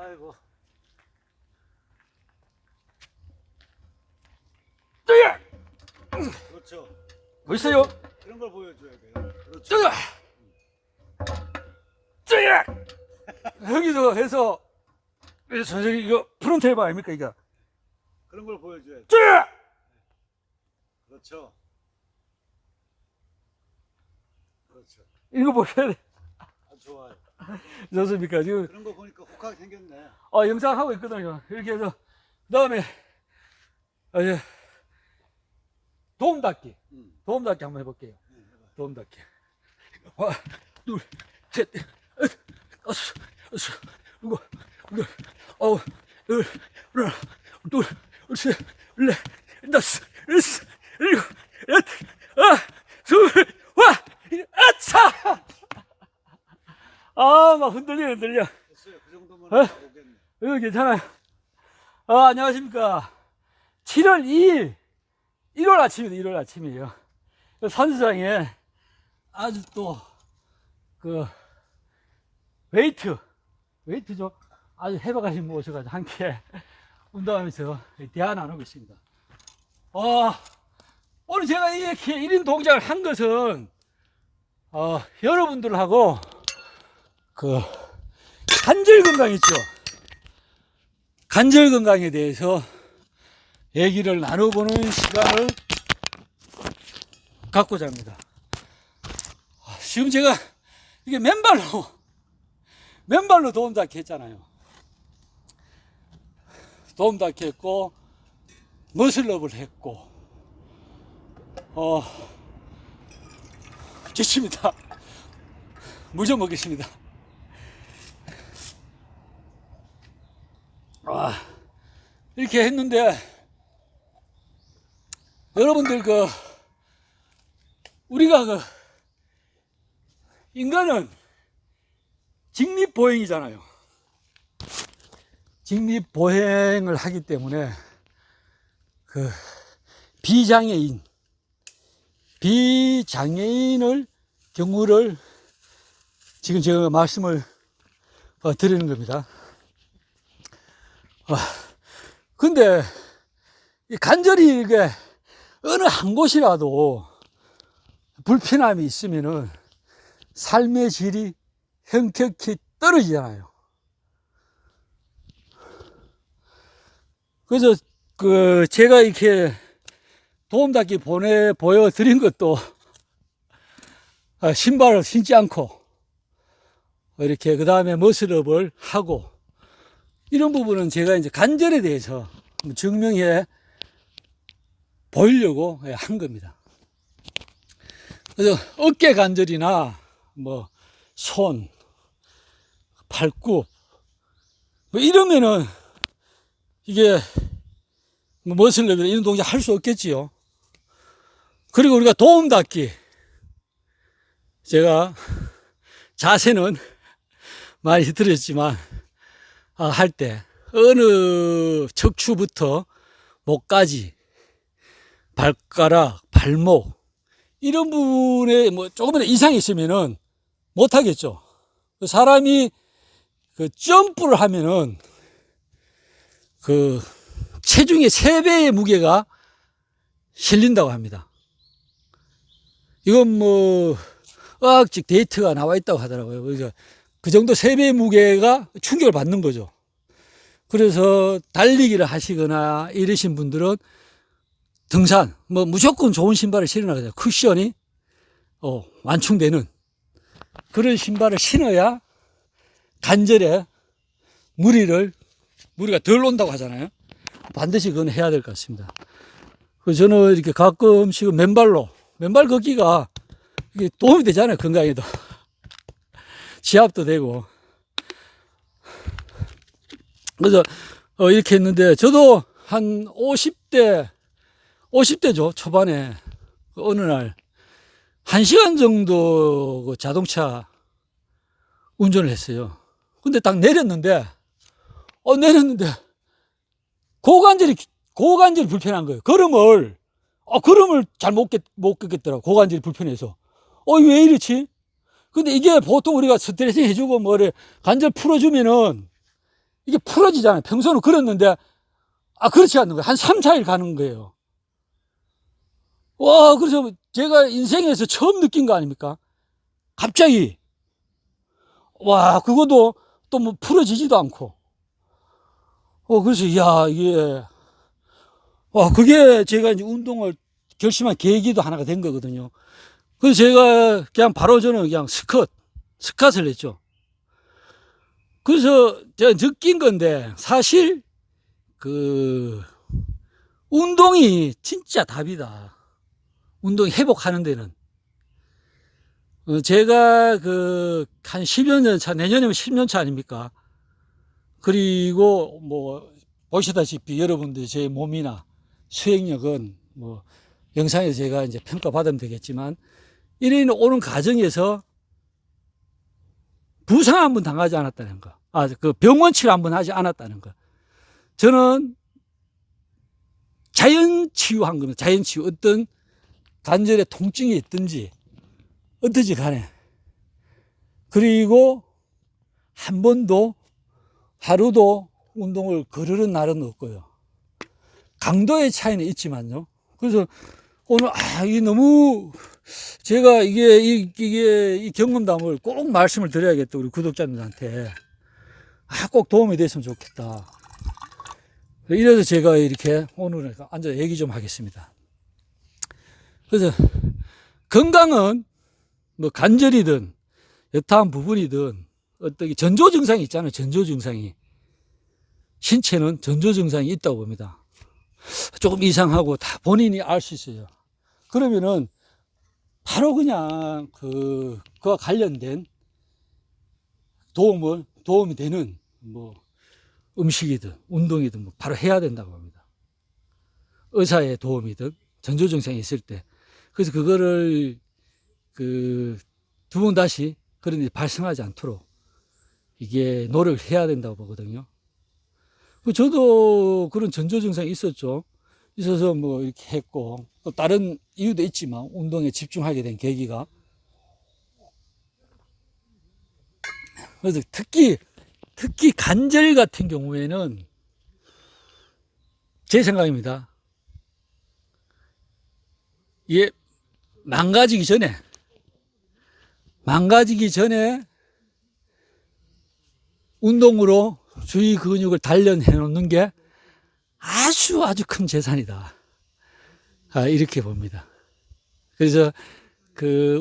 아이고. 그렇죠. 멋있어요. 그런 걸 보여줘야 돼요. 그렇죠. 쩌야! 쩌야! 여기서 해서 선생님 이거 프론트 해봐 아닙니까 이거? 그런 걸 보여줘야 돼. 쩌야! 그렇죠. 그렇죠. 이거 보셔야 돼. 아주 좋아요. 좋습니까? 지금 그런 거 보니까 혹하게 생겼네. 영상 하고 있거든요. 이렇게 해서 그다음에 이제 도움 닫기. 도움 닫기 한번 해볼게요. 도움 닫기. 하나, 둘, 셋, 다섯, 여섯, 일곱, 여덟, 아홉, 열, 하나, 둘, 셋, 넷, 다섯, 여섯, 일곱, 여덟, 스물, 아차! 막 흔들려. 됐어요. 그 정도면 어? 오겠네. 이거 괜찮아요. 안녕하십니까. 7월 2일, 1월 아침입니다. 1월 아침이에요. 산수장에 아주 또, 웨이트죠. 아주 해박하신 분 오셔가지고 함께 운동하면서 대화 나누고 있습니다. 오늘 제가 이렇게 1인 동작을 한 것은, 여러분들하고, 관절 건강 있죠? 관절 건강에 대해서 얘기를 나눠보는 시간을 갖고자 합니다. 지금 제가 이게 맨발로 도움 닫기 했잖아요. 도움 닫기 했고, 머슬업을 했고, 좋습니다. 물 좀 먹겠습니다. 이렇게 했는데, 여러분들, 우리가 인간은 직립보행이잖아요. 직립보행을 하기 때문에, 비장애인을 경우를 지금 제가 말씀을 드리는 겁니다. 근데 이 관절이 이게 어느 한 곳이라도 불편함이 있으면은 삶의 질이 현격히 떨어지잖아요. 그래서 제가 이렇게 도움 닫기 보여드린 것도 신발을 신지 않고 이렇게 그 다음에 머슬업을 하고 이런 부분은 제가 이제 관절에 대해서 증명해 보이려고 한 겁니다. 그래서 어깨 관절이나 손, 팔굽 이러면은 이게 머슬업이나 이런 동작 할 수 없겠지요. 그리고 우리가 도움 닫기 제가 자세는 많이 들었지만 할 때 어느 척추부터 목까지 발가락, 발목 이런 부분에 조금이나 이상이 있으면은 못 하겠죠. 사람이 점프를 하면은 체중의 3배의 무게가 실린다고 합니다. 이건 의학적 데이터가 나와 있다고 하더라고요. 그래서 그 정도 3배의 무게가 충격을 받는 거죠. 그래서 달리기를 하시거나 이러신 분들은 등산, 무조건 좋은 신발을 신어야 쿠션이, 완충되는 그런 신발을 신어야 관절에 무리가 덜 온다고 하잖아요. 반드시 그건 해야 될 것 같습니다. 그래서 저는 이렇게 가끔씩은 맨발 걷기가 이게 도움이 되잖아요. 건강에도. 지압도 되고. 그래서 이렇게 했는데 저도 한 50대죠. 초반에 어느 날 1시간 정도 자동차 운전을 했어요. 근데 딱 내렸는데 고관절이 불편한 거예요. 걸음을 잘 못 걷겠더라고. 고관절이 불편해서. 왜 이렇지? 근데 이게 보통 우리가 스트레칭 해주고 관절 풀어주면은 이게 풀어지잖아요. 평소는 걸었는데, 그렇지 않는 거예요. 한 3, 4일 가는 거예요. 와, 그래서 제가 인생에서 처음 느낀 거 아닙니까? 갑자기. 와, 그것도 또 뭐 풀어지지도 않고. 그래서, 이게, 그게 제가 이제 운동을 결심한 계기도 하나가 된 거거든요. 그래서 제가 그냥 바로 저는 그냥 스쿼트를 했죠. 그래서 제가 느낀 건데, 사실, 운동이 진짜 답이다. 운동 회복하는 데는. 제가 한 10여 년 차, 내년이면 10년 차 아닙니까? 그리고 보시다시피 여러분들 제 몸이나 수행력은 영상에서 제가 이제 평가받으면 되겠지만, 이런 오는 과정에서 부상 한번 당하지 않았다는 거. 병원 치료 한번 하지 않았다는 거. 저는 자연 치유한 겁니다. 자연 치유. 어떤 관절에 통증이 있든지, 어떠지 간에. 그리고 한 번도 하루도 운동을 거르는 날은 없고요. 강도의 차이는 있지만요. 그래서 오늘, 이게 너무, 제가 이 경험담을 꼭 말씀을 드려야겠다. 우리 구독자님들한테. 꼭 도움이 됐으면 좋겠다. 이래서 제가 이렇게 오늘 앉아 얘기 좀 하겠습니다. 그래서 건강은 관절이든 여타한 부분이든 어떤 전조 증상이 있잖아요. 전조 증상이. 신체는 전조 증상이 있다고 봅니다. 조금 이상하고 다 본인이 알 수 있어요. 그러면은 바로 그냥 그와 관련된 도움이 되는 음식이든 운동이든 바로 해야 된다고 합니다. 의사의 도움이든 전조 증상이 있을 때. 그래서 그거를 두 번 다시 그런 일이 발생하지 않도록 이게 노력을 해야 된다고 보거든요. 저도 그런 전조 증상이 있었죠. 있어서 이렇게 했고, 또 다른 이유도 있지만 운동에 집중하게 된 계기가. 그래서 특히 관절 같은 경우에는 제 생각입니다. 이게 망가지기 전에 운동으로 주위 근육을 단련해 놓는 게 아주 큰 재산이다. 이렇게 봅니다. 그래서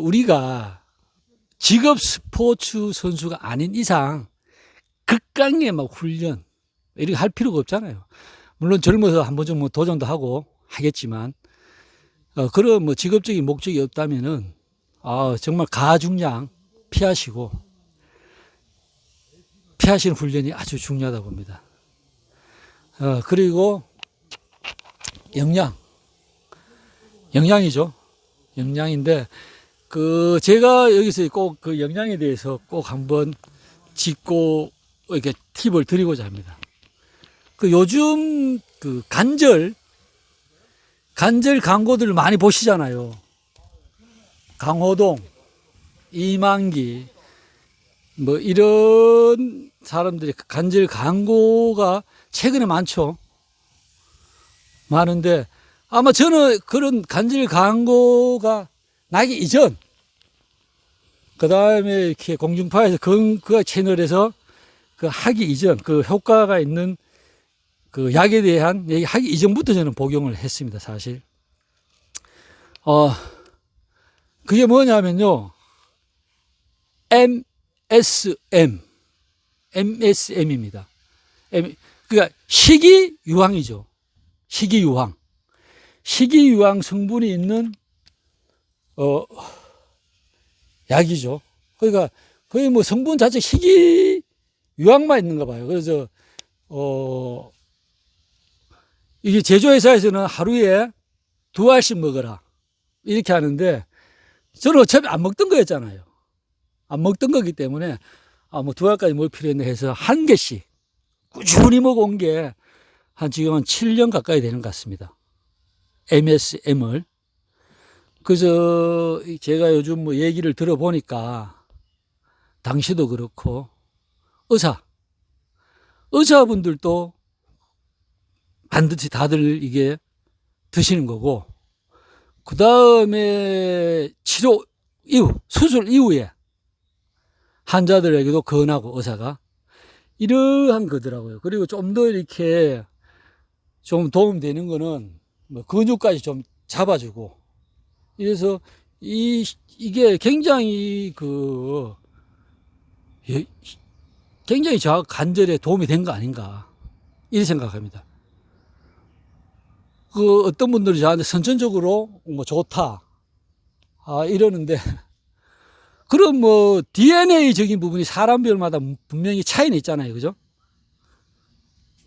우리가 직업 스포츠 선수가 아닌 이상 극강의 훈련 이렇게 할 필요가 없잖아요. 물론 젊어서 한 번 정도 도전도 하고 하겠지만, 그런 직업적인 목적이 없다면은 정말 가중량 피하시는 훈련이 아주 중요하다고 봅니다. 그리고 영양이죠. 영양인데 제가 여기서 꼭 영양에 대해서 꼭 한번 짚고 이렇게 팁을 드리고자 합니다. 요즘 관절 광고들 많이 보시잖아요. 강호동, 이만기, 이런 사람들이 관절 광고가 최근에 많은데, 아마 저는 그런 관절 광고가 나기 이전, 그 다음에 이렇게 공중파에서 그 채널에서 하기 이전, 효과가 있는 약에 대한 얘기 하기 이전부터 저는 복용을 했습니다, 사실. 그게 뭐냐면요. MSM입니다. 그러니까 식이유황이죠. 식이유황 성분이 있는, 약이죠. 그러니까 거의 성분 자체 식이유황만 있는가 봐요. 그래서, 이게 제조회사에서는 하루에 2알씩 먹어라. 이렇게 하는데, 저는 어차피 안 먹던 거였잖아요. 안 먹던 거기 때문에, 2알까지 먹을 필요 있네 해서 1개씩 꾸준히 먹어온 게 지금 한 7년 가까이 되는 것 같습니다. MSM을. 그래서 제가 요즘 얘기를 들어보니까, 당시도 그렇고, 의사분들도 반드시 다들 이게 드시는 거고, 그 다음에 치료 이후, 수술 이후에 환자들에게도 권하고, 의사가. 이러한 거더라고요. 그리고 좀 더 이렇게 좀 도움되는 거는 뭐 근육까지 좀 잡아주고, 이래서 이게 굉장히 굉장히 저 관절에 도움이 된 거 아닌가, 이렇게 생각합니다. 어떤 분들이 저한테 선천적으로 뭐 좋다, 이러는데, 그럼 뭐 DNA적인 부분이 사람별마다 분명히 차이는 있잖아요. 그죠?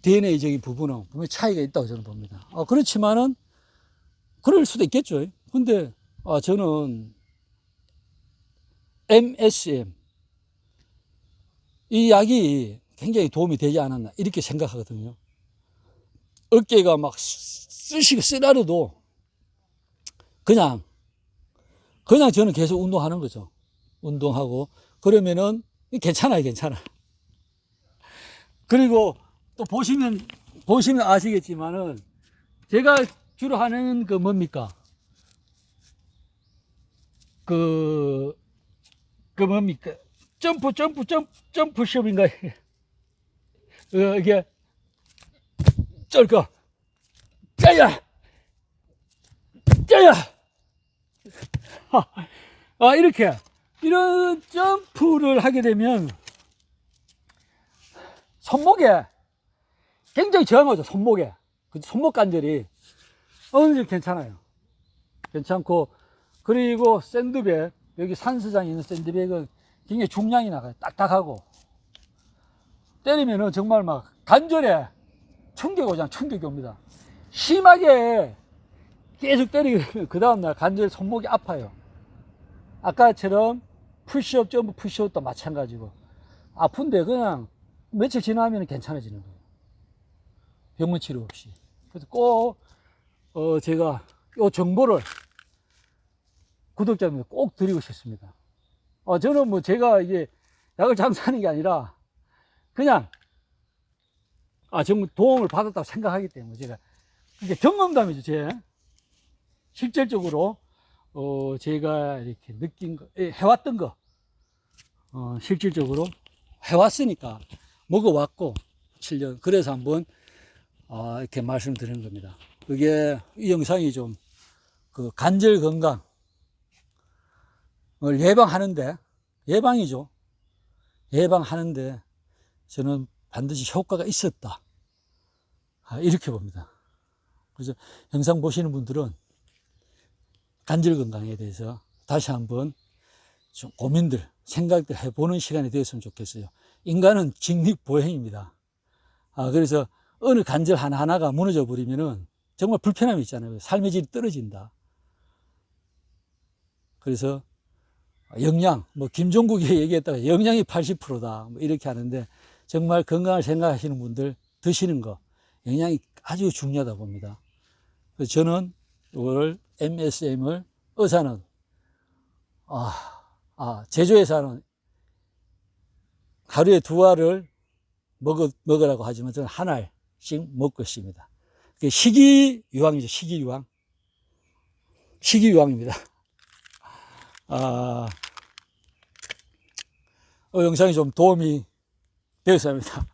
DNA적인 부분은 분명히 차이가 있다고 저는 봅니다. 그렇지만은, 그럴 수도 있겠죠. 근데, 저는 MSM, 이 약이 굉장히 도움이 되지 않았나, 이렇게 생각하거든요. 어깨가 막 쑤시고 쓰라려도 그냥 저는 계속 운동하는 거죠. 운동하고 그러면은 괜찮아요. 그리고 또 보시면 아시겠지만은, 제가 주로 하는 그 뭡니까? 뭡니까? 점프숍인가? 이게 쩔거 짜야 이렇게 이런 점프를 하게 되면 손목에 굉장히 저항하죠. 손목에 손목 관절이 어느 정도 괜찮아요. 괜찮고, 그리고 샌드백, 여기 산수장에 있는 샌드백은 굉장히 중량이 나가요. 딱딱하고 때리면은 정말 막 관절에 충격이 오잖아요. 충격이 옵니다. 심하게 계속 때리면 그 다음날 관절 손목이 아파요. 아까처럼 푸시업, 점프 푸시업도 마찬가지고 아픈데 그냥 며칠 지나면 괜찮아지는 거예요. 병원 치료 없이. 그래서 꼭 제가 이 정보를 구독자분들 꼭 드리고 싶습니다. 저는 뭐 제가 이게 약을 장사하는 게 아니라 그냥 정말 도움을 받았다고 생각하기 때문에, 제가 이게 경험담이죠. 제 실질적으로 제가 이렇게 느낀 거, 해왔던 거, 실질적으로 해왔으니까 먹어왔고 7년. 그래서 한번 이렇게 말씀드리는 겁니다. 그게 이 영상이 좀 관절 건강을 예방하는데, 예방이죠. 예방하는데 저는 반드시 효과가 있었다, 이렇게 봅니다. 그래서 영상 보시는 분들은 관절 건강에 대해서 다시 한번 좀 고민들, 생각들 해보는 시간이 되었으면 좋겠어요. 인간은 직립보행입니다. 그래서 어느 관절 하나하나가 무너져 버리면은 정말 불편함이 있잖아요. 삶의 질이 떨어진다. 그래서 영양, 뭐 김종국이 얘기했다가 영양이 80%다, 뭐 이렇게 하는데, 정말 건강을 생각하시는 분들 드시는 거, 영양이 아주 중요하다 봅니다. 그래서 저는 이걸 MSM을, 의사는 제조회사는 하루에 2알을 먹으라고 하지만 저는 1알씩 먹고 있습니다. 그게 식이유황이죠. 식이유황입니다. 영상이 좀 도움이 되었습니다.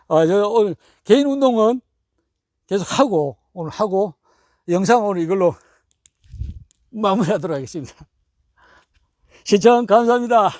저 오늘 개인 운동은 계속 하고, 오늘 하고, 영상 오늘 이걸로 마무리하도록 하겠습니다. 시청 감사합니다.